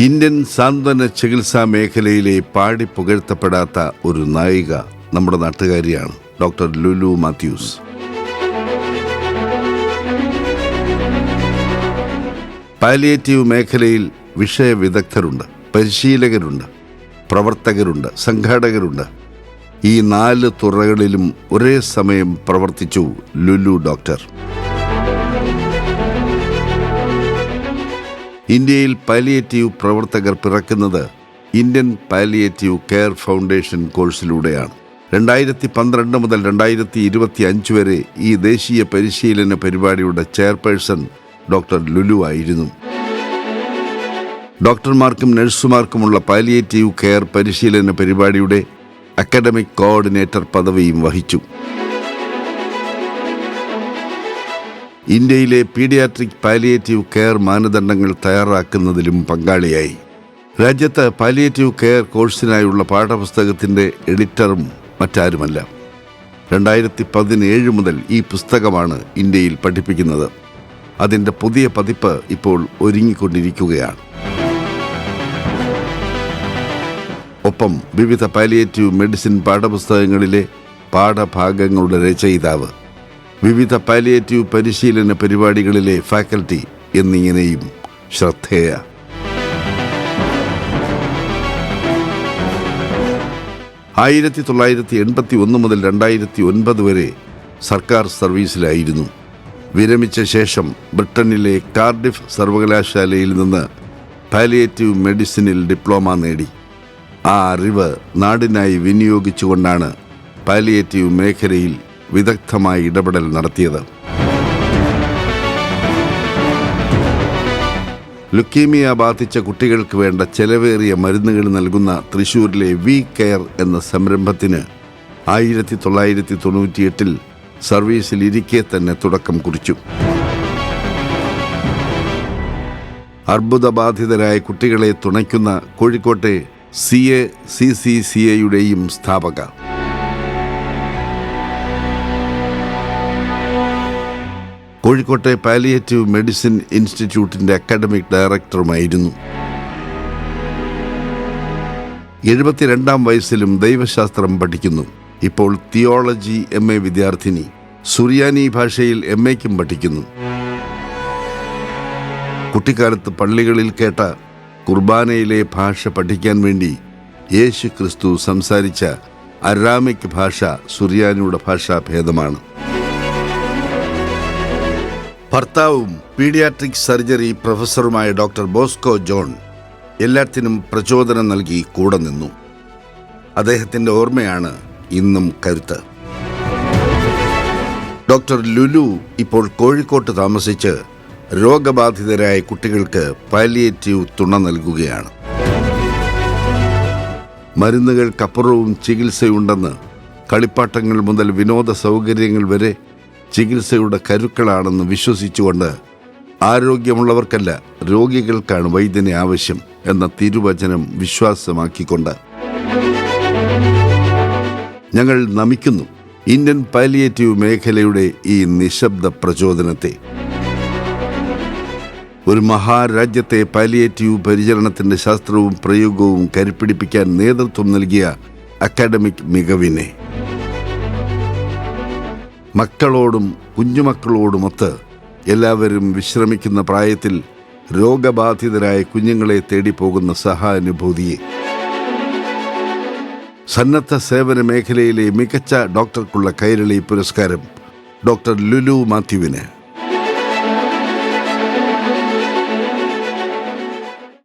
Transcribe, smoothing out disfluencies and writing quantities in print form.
Indian സാന്ത്വന ചികിത്സാ മേഖലയിലെ പാടി പുകഴ്ത്തപ്പെടാത്ത ഒരു നായിക നമ്മുടെ നാട്ടുകാരിയാണ് ഡോക്ടർ ലുലു മാത്യൂസ്. പാലിയേറ്റീവ് മേഖലയിൽ വിഷയവിദഗ്ധരുണ്ട്, പരിശീലകരുണ്ട്, പ്രവർത്തകരുണ്ട്, സംഘാടകരുണ്ട്. ഈ 4 തുറകളിലും ഒരേ സമയം പ്രവർത്തിച്ചു ലുലു ഡോക്ടർ. ഇന്ത്യയിൽ പാലിയേറ്റീവ് പ്രവർത്തകർ പിറക്കുന്നത് ഇന്ത്യൻ പാലിയേറ്റീവ് കെയർ ഫൗണ്ടേഷൻ കോഴ്സിലൂടെയാണ്. 2012 മുതൽ 2025 വരെ ഈ ദേശീയ പരിശീലന പരിപാടിയുടെ ചെയർപേഴ്സൺ ഡോക്ടർ ലുലു ആയിരുന്നു. ഡോക്ടർമാർക്കും നഴ്സുമാർക്കുമുള്ള പാലിയേറ്റീവ് കെയർ പരിശീലന പരിപാടിയുടെ അക്കാഡമിക് കോർഡിനേറ്റർ പദവിയും വഹിച്ചു. ഇന്ത്യയിലെ പീഡിയാട്രിക് പാലിയേറ്റീവ് കെയർ മാനദണ്ഡങ്ങൾ തയ്യാറാക്കുന്നതിലും പങ്കാളിയായി. രാജ്യത്ത് പാലിയേറ്റീവ് കെയർ കോഴ്സിനായുള്ള പാഠപുസ്തകത്തിൻ്റെ എഡിറ്ററും മറ്റാരുമല്ല. 2017 മുതൽ ഈ പുസ്തകമാണ് ഇന്ത്യയിൽ പഠിപ്പിക്കുന്നത്. അതിൻ്റെ പുതിയ പതിപ്പ് ഇപ്പോൾ ഒരുങ്ങിക്കൊണ്ടിരിക്കുകയാണ്. ഒപ്പം വിവിധ പാലിയേറ്റീവ് മെഡിസിൻ പാഠപുസ്തകങ്ങളിലെ പാഠഭാഗങ്ങളുടെ രചയിതാവ്, വിവിധ പാലിയേറ്റീവ് പരിശീലന പരിപാടികളിലെ ഫാക്കൽറ്റി എന്നിങ്ങനെയും ശ്രദ്ധേയ. ആയിരത്തി 1981 മുതൽ 2009 വരെ സർക്കാർ സർവീസിലായിരുന്നു. വിരമിച്ച ശേഷം ബ്രിട്ടനിലെ കാർഡിഫ് സർവകലാശാലയിൽ നിന്ന് പാലിയേറ്റീവ് മെഡിസിനിൽ ഡിപ്ലോമ നേടി. ആ അറിവ് നാടിനായി വിനിയോഗിച്ചുകൊണ്ടാണ് പാലിയേറ്റീവ് മേഖലയിൽ വിദഗ്ധമായ ഇടപെടൽ നടത്തിയത്. ലുക്കീമിയ ബാധിച്ച കുട്ടികൾക്ക് വേണ്ട ചെലവേറിയ മരുന്നുകൾ നൽകുന്ന തൃശൂരിലെ വി കെയർ എന്ന സംരംഭത്തിന് 1998 സർവീസിലിരിക്കെ തന്നെ തുടക്കം കുറിച്ചു. അർബുദബാധിതരായ കുട്ടികളെ തുണയ്ക്കുന്ന കോഴിക്കോട്ടെ CACCCAയുടെയും സ്ഥാപക. കോഴിക്കോട്ടെ പാലിയേറ്റീവ് മെഡിസിൻ ഇൻസ്റ്റിറ്റ്യൂട്ടിൻ്റെ അക്കാഡമിക് ഡയറക്ടറുമായിരുന്നു. 72 വയസ്സിലും ദൈവശാസ്ത്രം പഠിക്കുന്നു. ഇപ്പോൾ തിയോളജി MA വിദ്യാർത്ഥിനി. സുറിയാനി ഭാഷയിൽ MAയ്ക്കും പഠിക്കുന്നു. കുട്ടിക്കാലത്ത് പള്ളികളിൽ കേട്ട കുർബാനയിലെ ഭാഷ പഠിക്കാൻ വേണ്ടി യേശു ക്രിസ്തു സംസാരിച്ച അരാമിക് ഭാഷ സുറിയാനിയുടെ ഭാഷാഭേദമാണ്. ഭർത്താവും പീഡിയാട്രിക് സർജറി പ്രൊഫസറുമായ ഡോക്ടർ ബോസ്കോ ജോൺ എല്ലാത്തിനും പ്രചോദനം നൽകി കൂടെ നിന്നു. അദ്ദേഹത്തിൻ്റെ ഓർമ്മയാണ് ഇന്നും കരുത്ത്. ഡോക്ടർ ലുലു ഇപ്പോൾ കോഴിക്കോട്ട് താമസിച്ച് രോഗബാധിതരായ കുട്ടികൾക്ക് പാലിയേറ്റീവ് തുണ നൽകുകയാണ്. മരുന്നുകൾക്കപ്പുറവും ചികിത്സയുണ്ടെന്ന്, കളിപ്പാട്ടങ്ങൾ മുതൽ വിനോദ സൗകര്യങ്ങൾ വരെ ചികിത്സയുടെ കരുക്കളാണെന്ന് വിശ്വസിച്ചുകൊണ്ട് ആരോഗ്യമുള്ളവർക്കല്ല രോഗികൾക്കാണ് വൈദ്യനെ ആവശ്യം എന്ന തിരുവചനം വിശ്വാസമാക്കിക്കൊണ്ട് ഞങ്ങൾ നമിക്കുന്നു ഇന്ത്യൻ പാലിയേറ്റീവ് മേഖലയുടെ ഈ നിശബ്ദ പ്രചോദനത്തെ. ഒരു മഹാരാജ്യത്തെ പാലിയേറ്റീവ് പരിചരണത്തിൻ്റെ ശാസ്ത്രവും പ്രയോഗവും കരുപ്പിടിപ്പിക്കാൻ നേതൃത്വം നൽകിയ അക്കാഡമിക് മികവിനെ. മക്കളോടും കുഞ്ഞുമക്കളോടുമൊത്ത് എല്ലാവരും വിശ്രമിക്കുന്ന പ്രായത്തിൽ രോഗബാധിതരായ കുഞ്ഞുങ്ങളെ തേടിപ്പോകുന്ന സഹാനുഭൂതിയെ. സന്നദ്ധ സേവന മേഖലയിലെ മികച്ച ഡോക്ടർക്കുള്ള കൈരളി പുരസ്കാരം ഡോക്ടർ ലുലു മാത്യുവിന്.